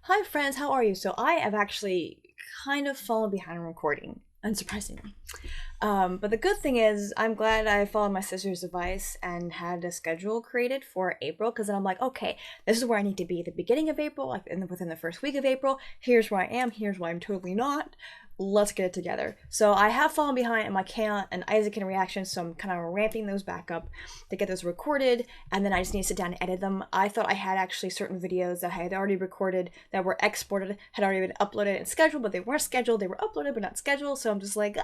Hi friends, how are you? So I have actually kind of fallen behind on recording, unsurprisingly. But the good thing is, I'm glad I followed my sister's advice and had a schedule created for April. Because then I'm like, okay, this is where I need to be at the beginning of April, like within the first week of April. Here's where I am. Here's where I'm totally not. Let's get it together. So I have fallen behind in my Kayla and Isaac reactions, so I'm kind of ramping those back up to get those recorded, and then I just need to sit down and edit them. I thought I had actually certain videos that I had already recorded that were exported, had already been uploaded and scheduled, but they weren't scheduled. They were uploaded but not scheduled. So I'm just like,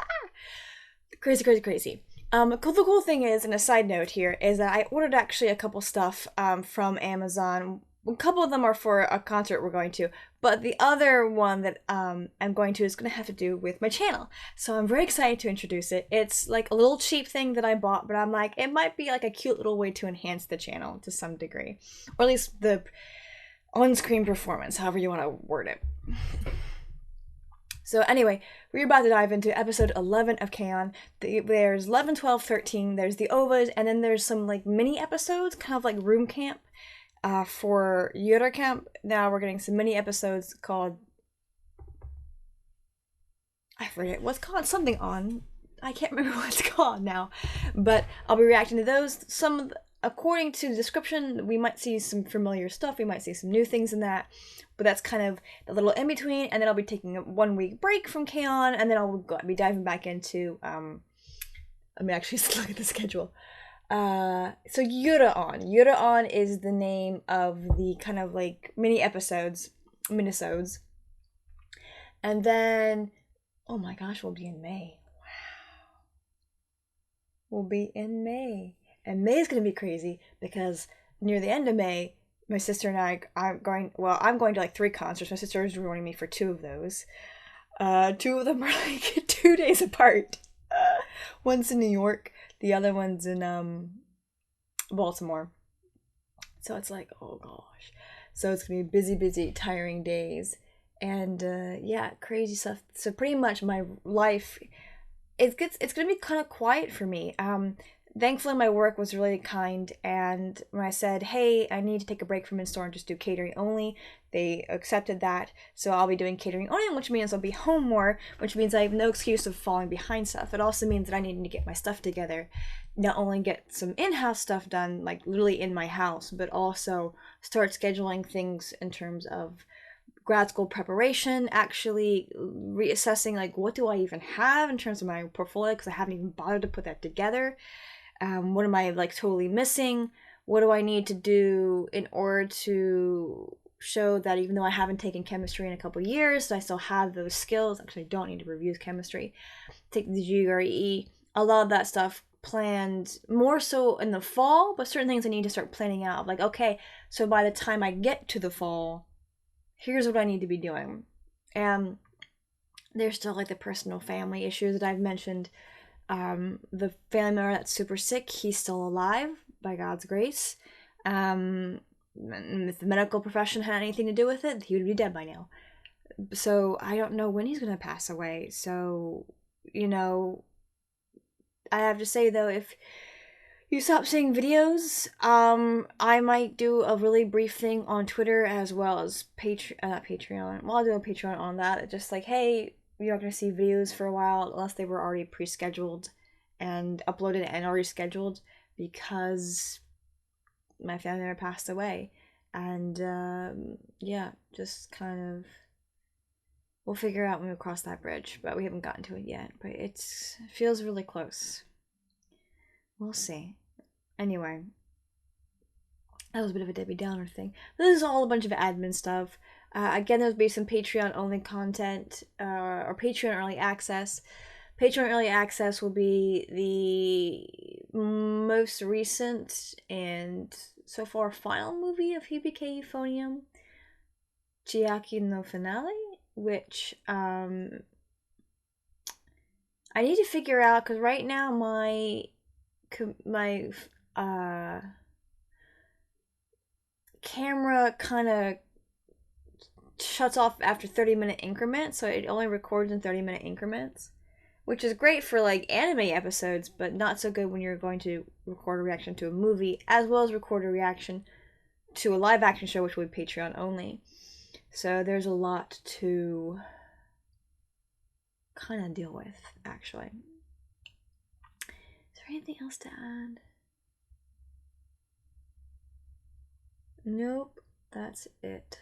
crazy, crazy, crazy. The cool thing is, and a side note here, is that I ordered actually a couple stuff from Amazon. A couple of them are for a concert we're going to, but the other one that I'm going to is going to have to do with my channel. So I'm very excited to introduce it. It's like a little cheap thing that I bought, but I'm like, it might be like a cute little way to enhance the channel to some degree, or at least the on-screen performance, however you want to word it. So anyway, we're about to dive into episode 11 of K-On! There's 11, 12, 13, there's the OVAs, and then there's some like mini episodes, kind of like room camp for Yoda Camp. Now we're getting some mini episodes called, I forget what's called, something on. I can't remember what it's called now, but I'll be reacting to those. According to the description, we might see some familiar stuff, we might see some new things in that, but that's kind of the little in between. And then I'll be taking a 1 week break from K-On! And then I'll be diving back into let me actually look at the schedule. So Yura On is the name of the kind of like minisodes. And then, oh my gosh, we'll be in May. Wow. We'll be in May. And May is going to be crazy because near the end of May, my sister and I'm going to like 3 concerts. My sister is joining me for 2 of those. 2 of them are like 2 days apart. One's in New York, the other one's in Baltimore. So it's like, oh gosh. So it's gonna be busy, tiring days. And yeah, crazy stuff. So pretty much my life, it's gonna be kind of quiet for me. Thankfully my work was really kind, and when I said, hey, I need to take a break from in-store and just do catering only, they accepted that. So I'll be doing catering only, which means I'll be home more, which means I have no excuse of falling behind stuff. It also means that I need to get my stuff together, not only get some in-house stuff done, like literally in my house, but also start scheduling things in terms of grad school preparation, actually reassessing like what do I even have in terms of my portfolio, because I haven't even bothered to put that together. What am I like totally missing? What do I need to do in order to show that even though I haven't taken chemistry in a couple years, I still have those skills? Actually, I don't need to review chemistry. Take the GRE. A lot of that stuff planned more so in the fall, but certain things I need to start planning out. Like, okay, so by the time I get to the fall, here's what I need to be doing. And there's still like the personal family issues that I've mentioned. The family member that's super sick, he's still alive by God's grace. If the medical profession had anything to do with it, he would be dead by now. So I don't know when he's gonna pass away. So, you know, I have to say though, if you stop seeing videos, I might do a really brief thing on Twitter as well as not Patreon. Well, I'll do a Patreon on that. Just like, hey, you're not gonna see videos for a while unless they were already pre-scheduled and uploaded and already scheduled, because my family member passed away. And yeah, just kind of, we'll figure out when we cross that bridge, but we haven't gotten to it yet. But it feels really close. We'll see. Anyway, that was a bit of a Debbie Downer thing. This is all a bunch of admin stuff. Again, there'll be some Patreon only content, or Patreon early access. Patreon early access will be the most recent and so far final movie of Hibike Euphonium, Chiaki no Finale, which I need to figure out, because right now my camera kind of shuts off after 30-minute increments, so it only records in 30-minute increments, which is great for like anime episodes, but not so good when you're going to record a reaction to a movie as well as record a reaction to a live action show, which would be Patreon only. So there's a lot to kind of deal with, actually. Is there anything else to add? Nope, that's it.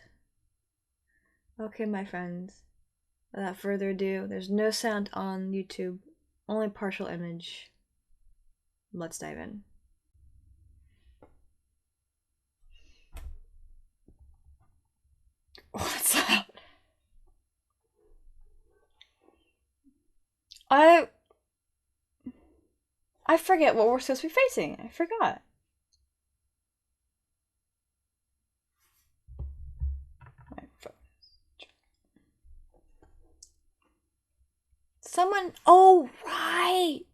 Okay, my friends. Without further ado, there's no sound on YouTube, only partial image. Let's dive in. What's that? I forget what we're supposed to be facing. I forgot. Someone. Oh, right.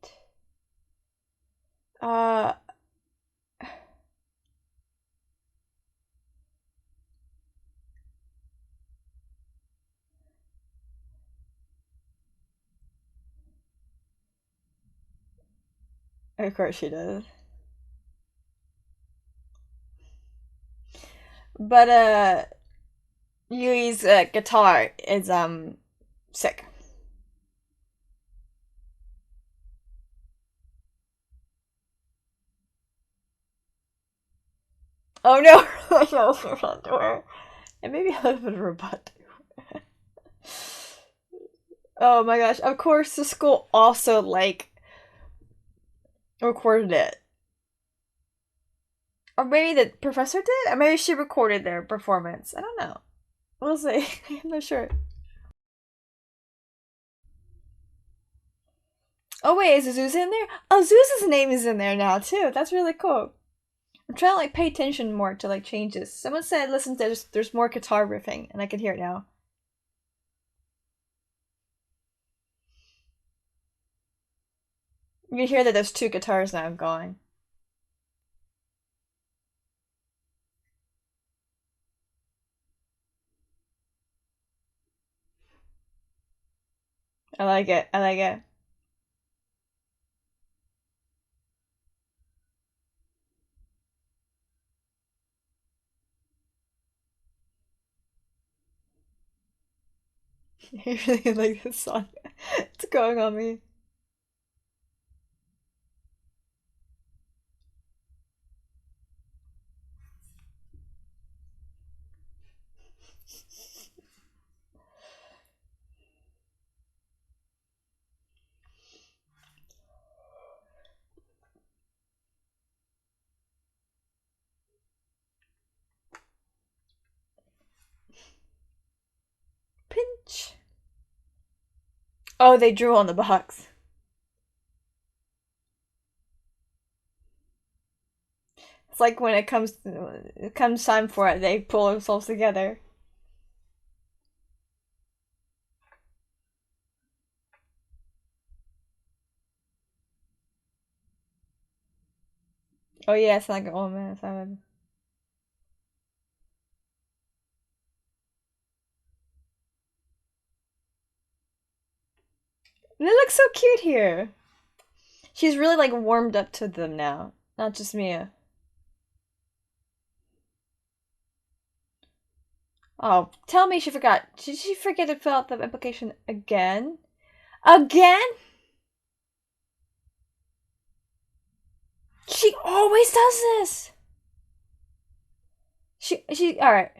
Uh. Of course she does. But Yui's guitar is sick. Oh no! I know her front door. And maybe a little bit of her butt. Oh my gosh! Of course, the school also like recorded it, or maybe the professor did, or maybe she recorded their performance. I don't know. We'll see. I'm not sure. Oh wait, is Zeus in there? Oh, Zeus's name is in there now too. That's really cool. I'm trying to like pay attention more to like changes. Someone said, "Listen, there's more guitar riffing," and I can hear it now. You can hear that there's two guitars now going. I like it. I like it. I really like this song. It's going on me. Pinch. Oh, they drew on the box. It's like when it comes time for it, they pull themselves together. Oh yeah, it's like oh man, seven. They look so cute here. She's really like warmed up to them now, not just Mia. Oh, tell me she forgot. Did she forget to fill out the application again? Again? She always does this. All right.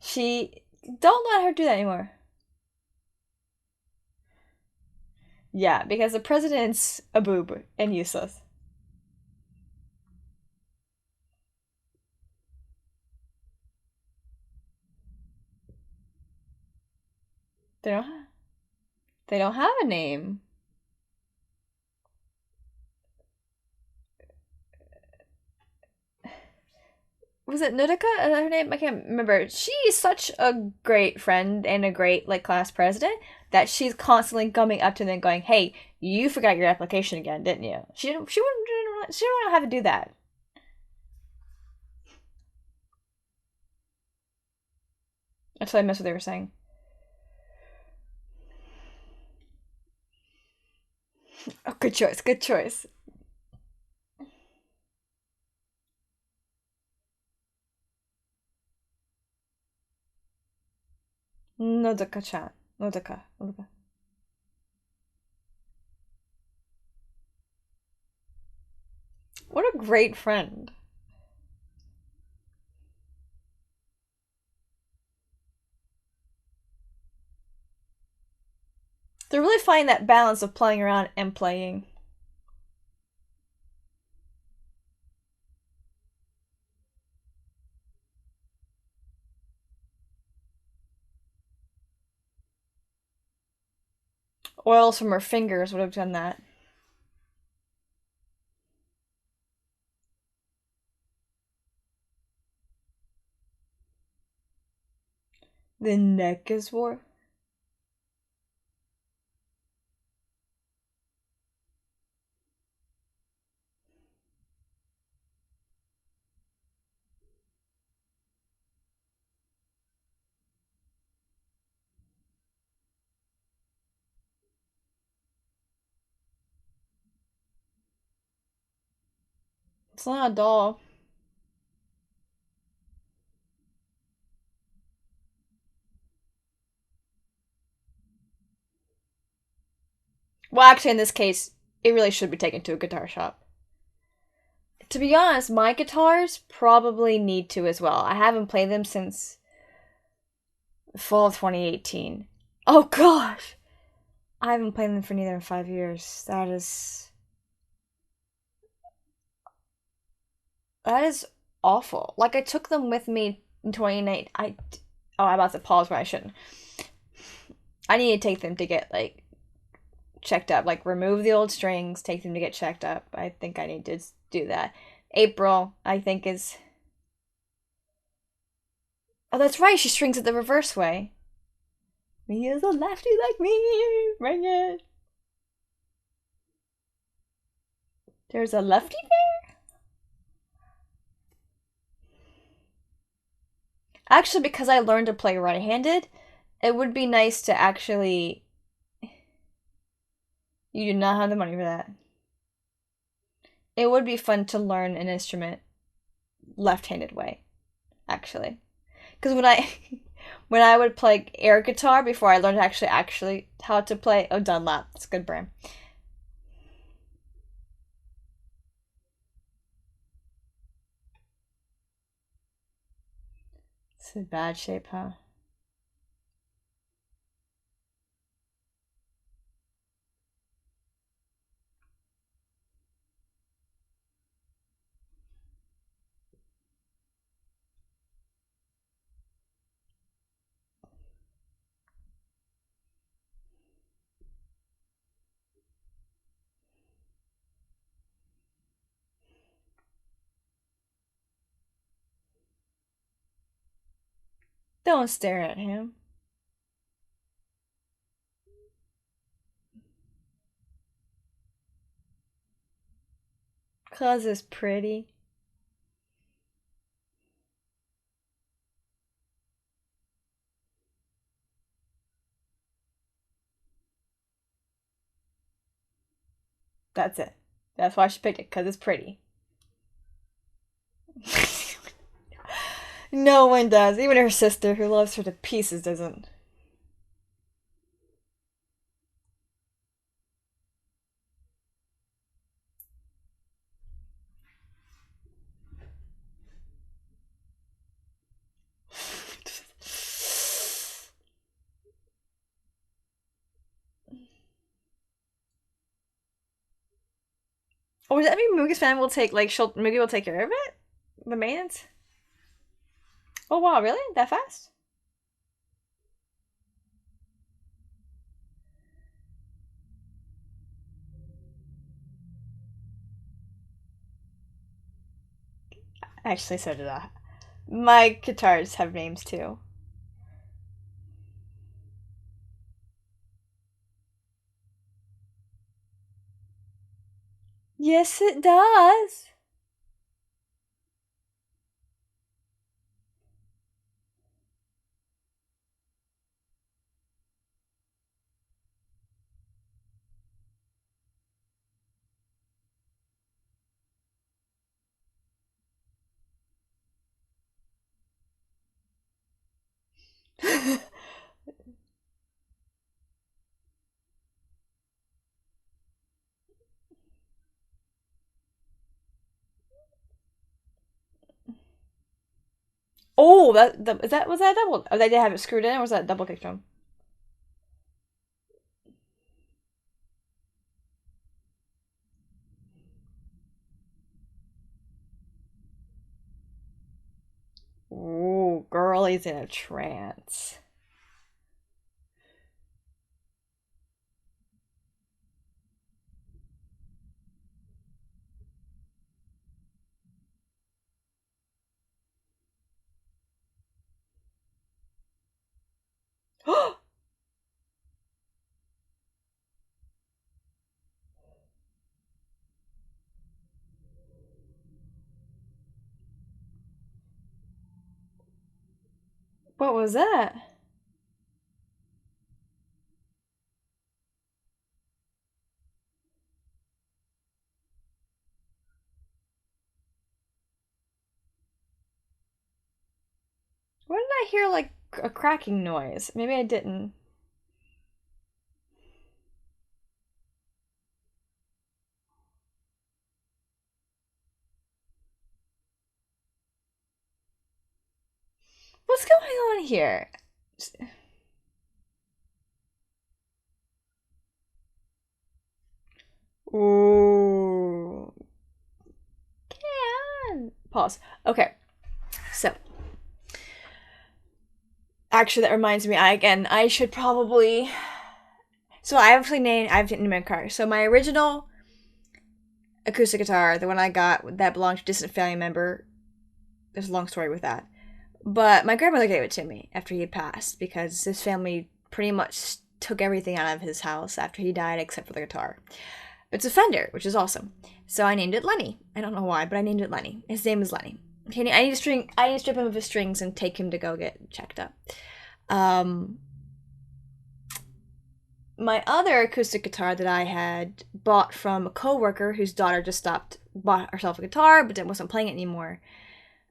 She don't let her do that anymore. Yeah, because the president's a boob and useless. They don't. They don't have a name. Was it Nutica? Her name? I can't remember. She's such a great friend and a great like class president that she's constantly coming up to them going, "Hey, you forgot your application again, didn't you?" She didn't. She wouldn't. She don't know how to do that. That's why I missed what they were saying. Oh, good choice. Good choice. Nodoka-chan. Nodoka. Nodoka. What a great friend. They're really finding that balance of playing around and playing. Oils from her fingers would have done that. The neck is war. It's not a doll. Well, actually, in this case, it really should be taken to a guitar shop. To be honest, my guitars probably need to as well. I haven't played them since fall of 2018. Oh gosh! I haven't played them for neither in 5 years. That is awful. Like I took them with me in 2019. I'm about to pause where I shouldn't. I need to take them to get like checked up. Like remove the old strings, take them to get checked up. I think I need to do that. April, I think is. Oh, that's right. She strings it the reverse way. Me is a lefty like me. Bring it. There's a lefty there? Actually, because I learned to play right handed, it would be nice to actually. You do not have the money for that. It would be fun to learn an instrument left handed way, actually. Because when I would play air guitar before I learned actually how to play, oh, Dunlop, it's a good brand. It's in bad shape, huh? Don't stare at him. 'Cause it's pretty. That's it. That's why she picked it, 'cause it's pretty. No one does. Even her sister, who loves her to pieces, doesn't. Oh, does that mean Mugi's family will take like Mugi will take care of it? The maintenance? Oh wow, really? That fast? Actually, so did I. My guitars have names too. Yes, it does. Oh, was that double? Oh, they did have it screwed in, or was that double kick drum? Ooh, girlie's in a trance. What was that? What did I hear like a cracking noise? Maybe I didn't. What's going on here? Ooh. Can. Pause. Okay. So, actually, that reminds me. I should probably. So I've named my car. So my original acoustic guitar, the one I got that belonged to a distant family member. There's a long story with that. But my grandmother gave it to me after he passed because his family pretty much took everything out of his house after he died except for the guitar. It's a Fender, which is awesome. So I named it Lenny. I don't know why, but I named it Lenny. His name is Lenny. Okay, I need to strip him of his strings and take him to go get checked up. Um, my other acoustic guitar that I had bought from a coworker whose daughter just stopped bought herself a guitar but then wasn't playing it anymore.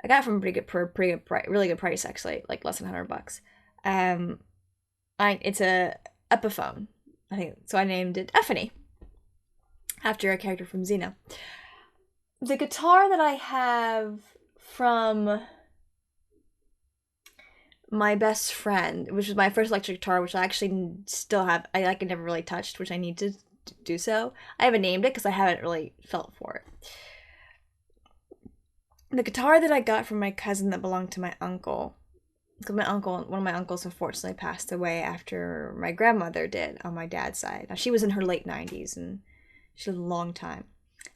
I got it from a pretty good price, really good price actually, like less than $100. Um, it's a Epiphone, I think. So I named it Ephany after a character from Xena. The guitar that I have from my best friend, which was my first electric guitar, which I actually still have, I like never really touched, which I need to do so. I haven't named it because I haven't really felt for it. The guitar that I got from my cousin that belonged to my uncle, because one of my uncles unfortunately passed away after my grandmother did on my dad's side. Now, she was in her late 90s and she lived a long time.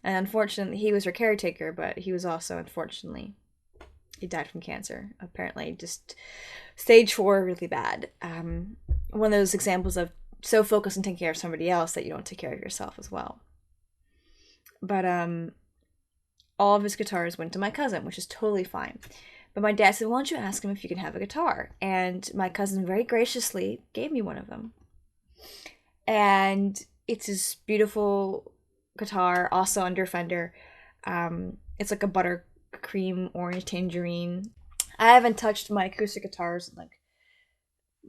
And unfortunately, he was her caretaker, but he was also, unfortunately, he died from cancer. Apparently, just stage 4, really bad. One of those examples of so focused on taking care of somebody else that you don't take care of yourself as well. But all of his guitars went to my cousin, which is totally fine. But my dad said, "Why don't you ask him if you can have a guitar?" And my cousin very graciously gave me one of them. And it's this beautiful guitar, also under Fender. It's like a buttercream orange tangerine. I haven't touched my acoustic guitars in like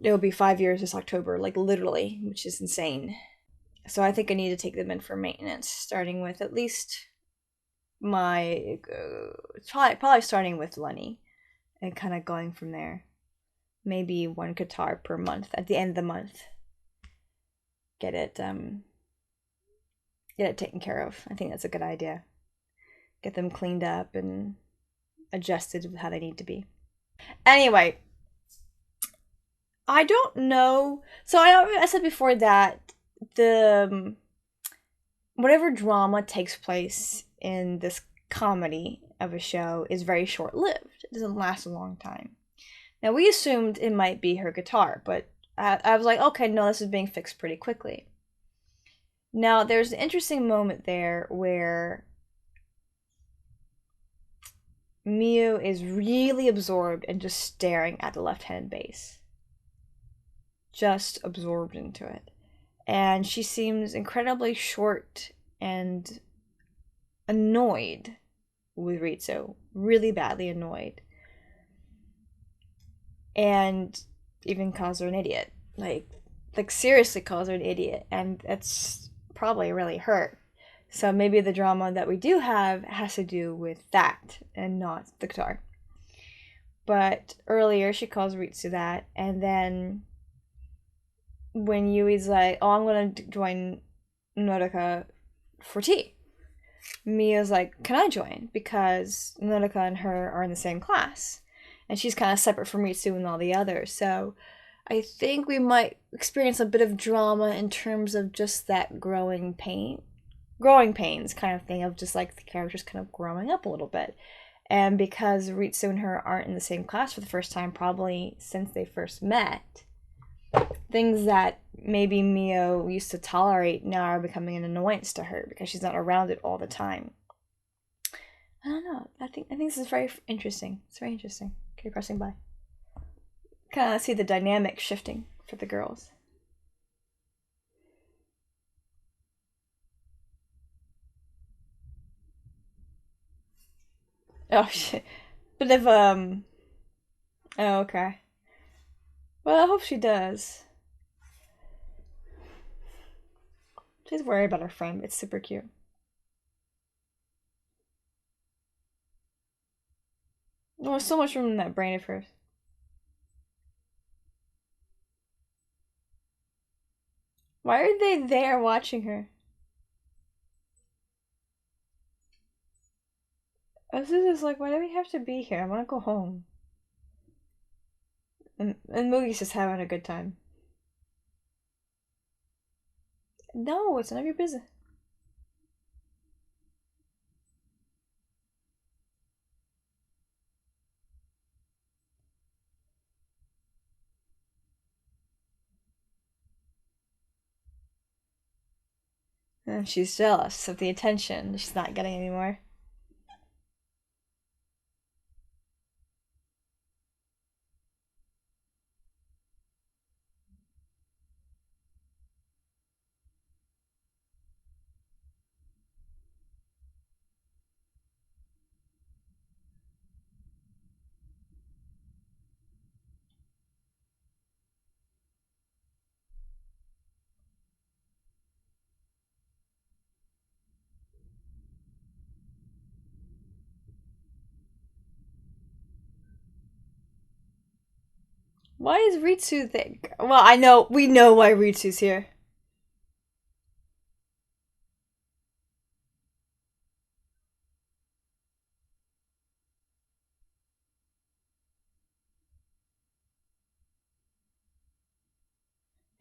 it'll be 5 years this October, like literally, which is insane. So I think I need to take them in for maintenance, starting with at least my probably starting with Lenny and kind of going from there. Maybe one guitar per month at the end of the month. Get it get it taken care of. I think that's a good idea. Get them cleaned up and adjusted to how they need to be. Anyway, I don't know. So I said before that the whatever drama takes place in this comedy of a show is very short lived. It doesn't last a long time. Now, we assumed it might be her guitar, but I was like, okay, no, this is being fixed pretty quickly. Now, there's an interesting moment there where Miu is really absorbed and just staring at the left hand bass. Just absorbed into it. And she seems incredibly short and annoyed with Ritsu. Really badly annoyed. And even calls her an idiot. Like seriously calls her an idiot. And that's probably really hurt. So maybe the drama that we do have has to do with that and not the guitar. But earlier she calls Ritsu that, and then when Yui's like, "Oh, I'm gonna join Nodoka for tea," Mia's like, "Can I join?" Because Nodoka and her are in the same class, and she's kind of separate from Ritsu and all the others. So I think we might experience a bit of drama in terms of just that growing pains kind of thing, of just like the characters kind of growing up a little bit. And because Ritsu and her aren't in the same class for the first time, probably since they first met, things that maybe Mio used to tolerate now are becoming an annoyance to her because she's not around it all the time. I don't know. I think this is very interesting. It's very interesting. Okay, pressing by. Kind of see the dynamic shifting for the girls. Oh shit. But if oh, okay. Well, I hope she does. She's worried about her friend. It's super cute. Oh, there's so much room in that brain of hers. Why are they there watching her? Aziz is like, why do we have to be here? I want to go home. And Mugi's just having a good time. No, it's none of your business. And she's jealous of the attention she's not getting anymore. Why is Ritsu there? Well, we know why Ritsu's here.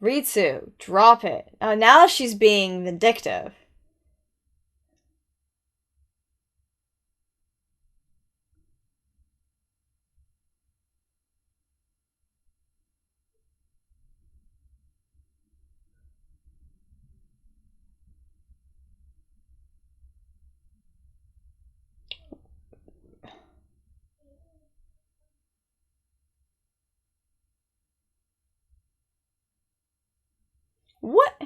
Ritsu, drop it. Now she's being vindictive. What?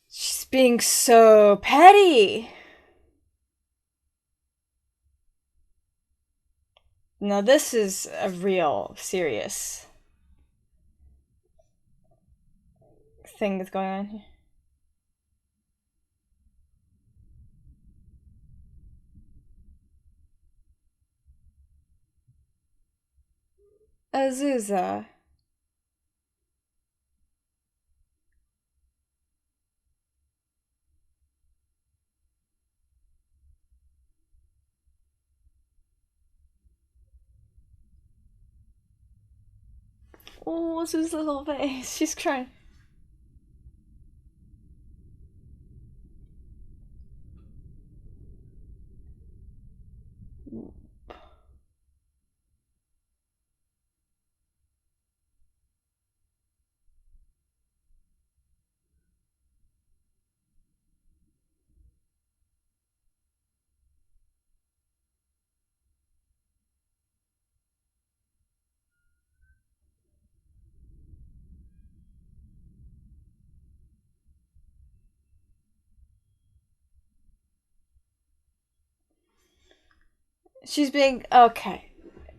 She's being so petty. No, this is a real serious thing that's going on here. Azusa. Oh, Azusa's little face. She's crying. She's being okay.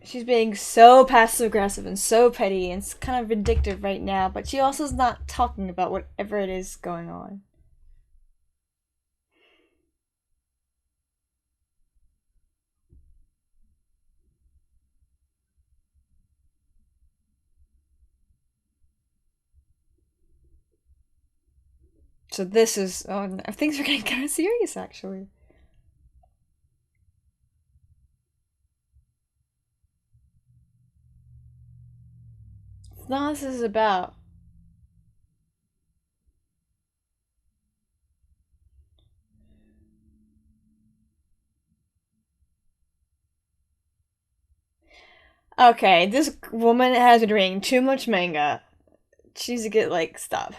She's being so passive aggressive and so petty and it's kind of vindictive right now, but she also is not talking about whatever it is going on. So this is things are getting kind of serious actually. It's not what this is about. Okay, this woman has been reading too much manga. She needs to get like stop.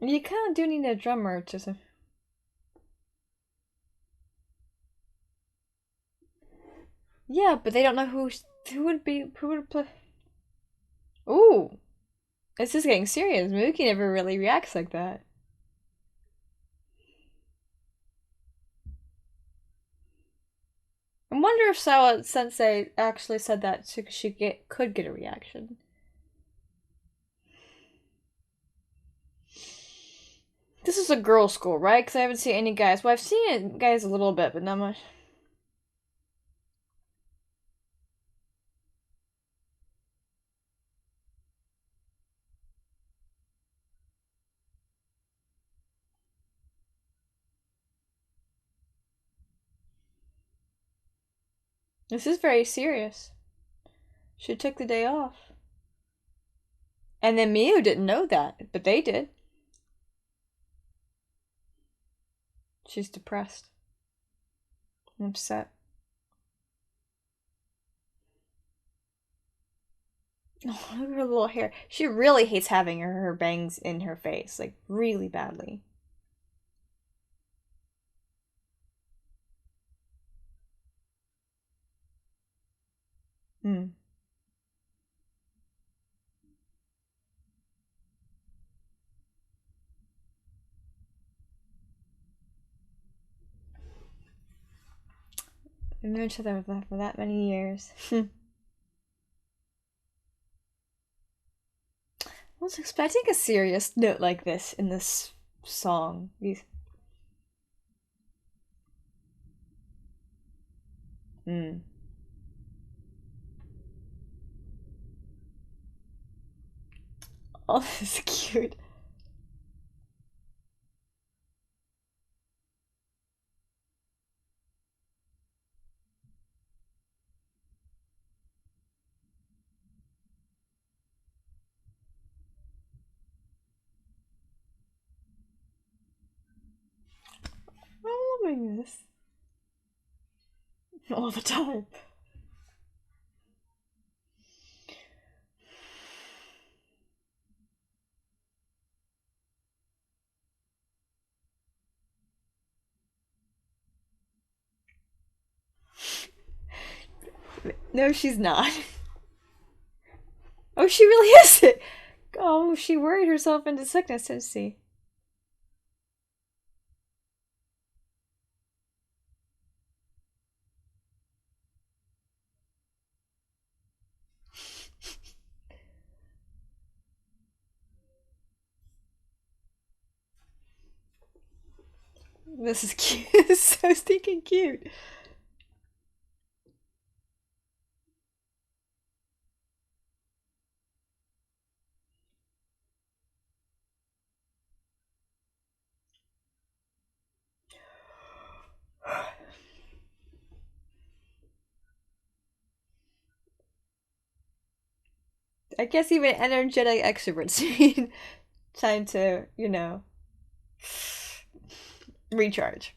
You kind of do need a drummer to. Yeah, but they don't know who would play. Ooh, this is getting serious. Mookie never really reacts like that. I wonder if Sawa Sensei actually said that so could get a reaction. This is a girls' school, right? Because I haven't seen any guys. Well, I've seen guys a little bit, but not much. This is very serious. She took the day off. And then Miu didn't know that, but they did. She's depressed and upset. Oh, look at her little hair. She really hates having her bangs in her face, like really badly. Hmm. We've known each other for that many years. I was expecting a serious note like this in this song. These. Hmm. Oh, this is cute. I'm loving this all the time. No, she's not. Oh, she really is it. Oh, she worried herself into sickness, didn't she? This is cute. It's so stinking cute. I guess even energetic extroverts need time to, recharge.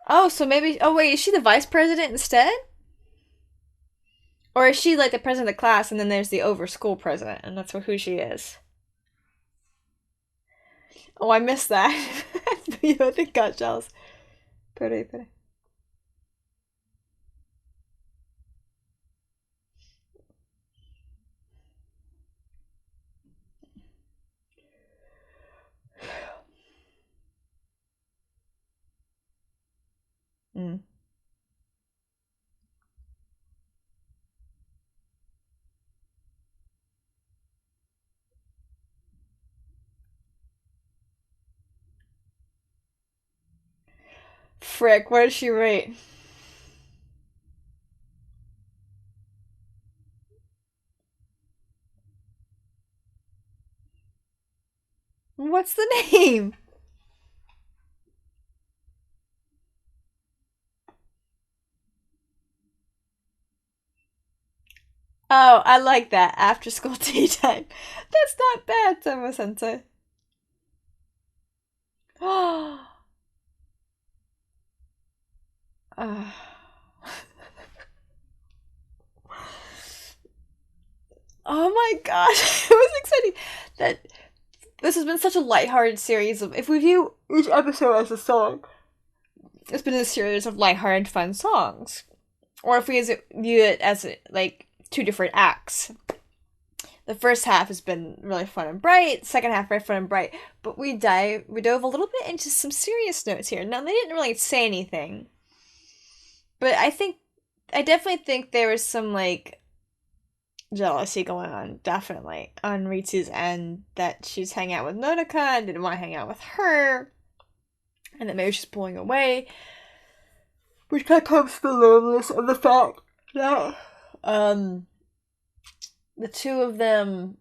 Oh, so maybe. Oh, wait, is she the vice president instead? Or is she like the president of the class and then there's the over school president and that's who she is? Oh, I missed that. I think got jealous. Pere, pere. Mm. Frick, what did she rate? What's the name? Oh, I like that. After school tea time. That's not bad, Tomo Sensei. Oh, uh, oh my gosh. It was exciting that this has been such a lighthearted series of, if we view each episode as a song, it's been a series of lighthearted fun songs. Or if we view it as like two different acts. The first half has been really fun and bright, second half very fun and bright, but we dove a little bit into some serious notes here. Now they didn't really say anything, but I definitely think there was some like jealousy going on, definitely on Ritsu's end, that she's hanging out with Nodoka and didn't want to hang out with her, and that maybe she's pulling away, which kind of comes from the loneliness of the fact that the two of them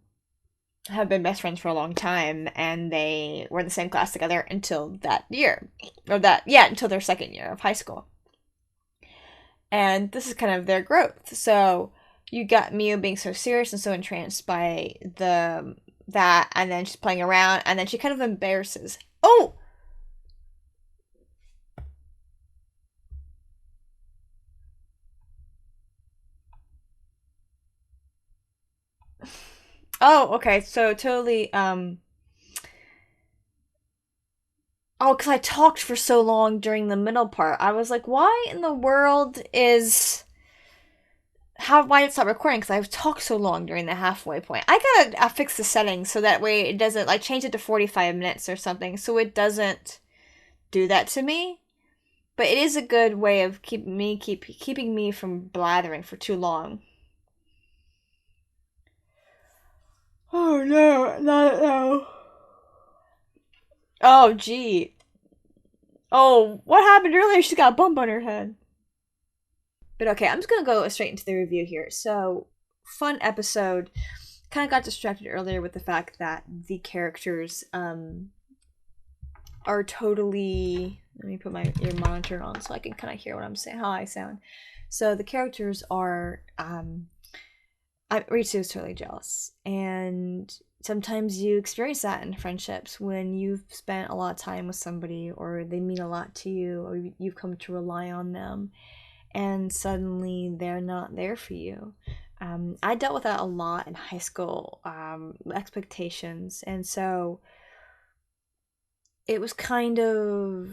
have been best friends for a long time, and they were in the same class together until that year, or that yeah, until their second year of high school. And this is kind of their growth. So you got Miu being so serious and so entranced by that, and then she's playing around, and then she kind of embarrasses. Oh, oh, okay. So totally. Oh, because I talked for so long during the middle part. I was like, why in the world is why did it stop recording? Because I've talked so long during the halfway point. I gotta fix the settings so that way it doesn't like change it to 45 minutes or something, so it doesn't do that to me. But it is a good way of keeping me from blathering for too long. Oh no, not now. Oh gee. Oh, what happened earlier? She's got a bump on her head. But okay, I'm just gonna go straight into the review here. So, fun episode. Kind of got distracted earlier with the fact that the characters are totally. Let me put my ear monitor on so I can kind of hear what I'm saying, how I sound. So the characters are. Ritsu is totally jealous, and sometimes you experience that in friendships when you've spent a lot of time with somebody, or they mean a lot to you, or you've come to rely on them, and suddenly they're not there for you. I dealt with that a lot in high school, expectations, and so it was kind of,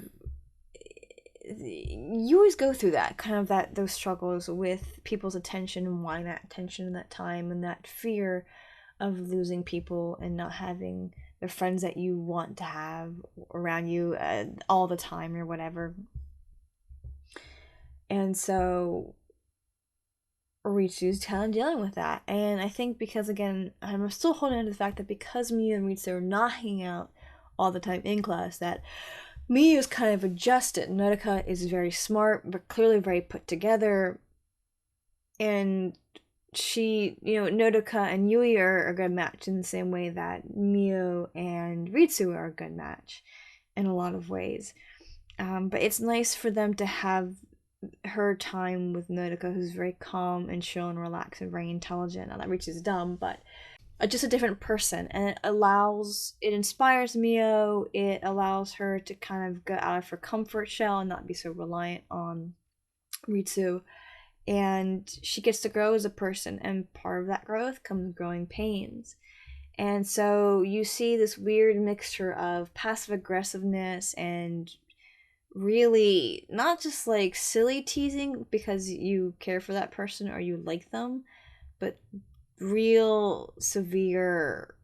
you always go through that kind of that those struggles with people's attention and wanting that attention in that time, and that fear of losing people and not having the friends that you want to have around you all the time or whatever. And so Ritsu's kind of dealing with that. And I think because, again, I'm still holding on to the fact that because Miu and Ritsu are not hanging out all the time in class, that Miu is kind of adjusted. Nodoka is very smart, but clearly very put together. And she, Nodoka and Yui are a good match in the same way that Miu and Ritsu are a good match in a lot of ways. But it's nice for them to have her time with Nodoka, who's very calm and chill and relaxed and very intelligent. Now that Ritsu's dumb, but just a different person, and it inspires Mio. It allows her to kind of get out of her comfort shell and not be so reliant on Ritsu, and she gets to grow as a person, and part of that growth comes growing pains. And so you see this weird mixture of passive aggressiveness and really not just like silly teasing because you care for that person or you like them, but real severe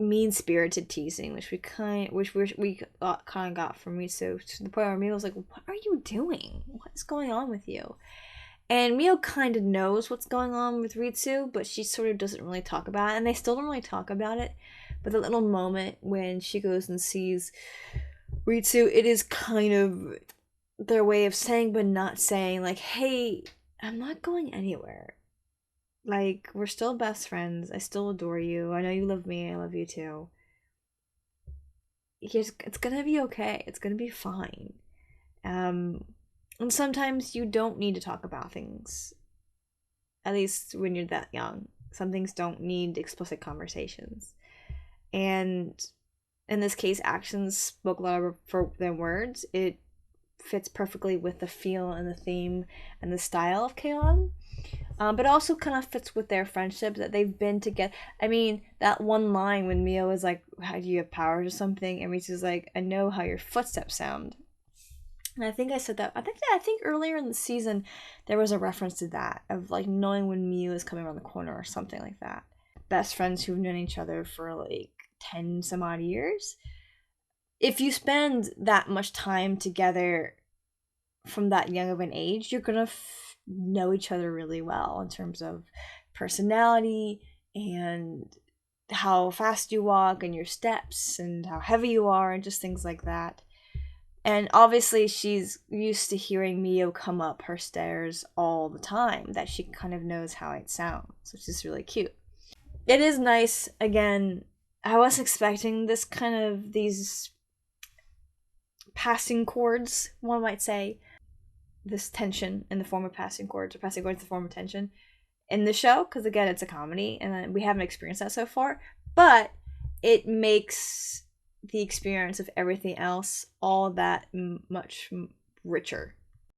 mean-spirited teasing, which we kind of got from Miso, to the point where Mio was like, "What are you doing? What's going on with you?" And Mio kind of knows what's going on with Ritsu, but she sort of doesn't really talk about it, and they still don't really talk about it. But the little moment when she goes and sees Ritsu, it is kind of their way of saying but not saying, like, "Hey, I'm not going anywhere. Like, we're still best friends. I still adore you. I know you love me. I love you too. It's gonna be okay. It's gonna be fine." Um, and sometimes you don't need to talk about things, at least when you're that young. Some things don't need explicit conversations. And in this case, actions spoke louder than words. It fits perfectly with the feel and the theme and the style of K-On! But also kind of fits with their friendship that they've been together. I mean, that one line when Mio is like, "How do you have powers or something?" and Ritsu's like, "I know how your footsteps sound." And I think I said that. I think earlier in the season there was a reference to that of like knowing when Mio is coming around the corner or something like that. Best friends who've known each other for like 10 some odd years. If you spend that much time together from that young of an age, you're gonna know each other really well in terms of personality and how fast you walk and your steps and how heavy you are and just things like that. And obviously, she's used to hearing Mio come up her stairs all the time, that she kind of knows how it sounds, which is really cute. It is nice, again, I was expecting this kind of, these passing chords, one might say, this tension in the form of passing chords, or passing chords in the form of tension in the show, because again, it's a comedy, and we haven't experienced that so far, but it makes the experience of everything else all that much richer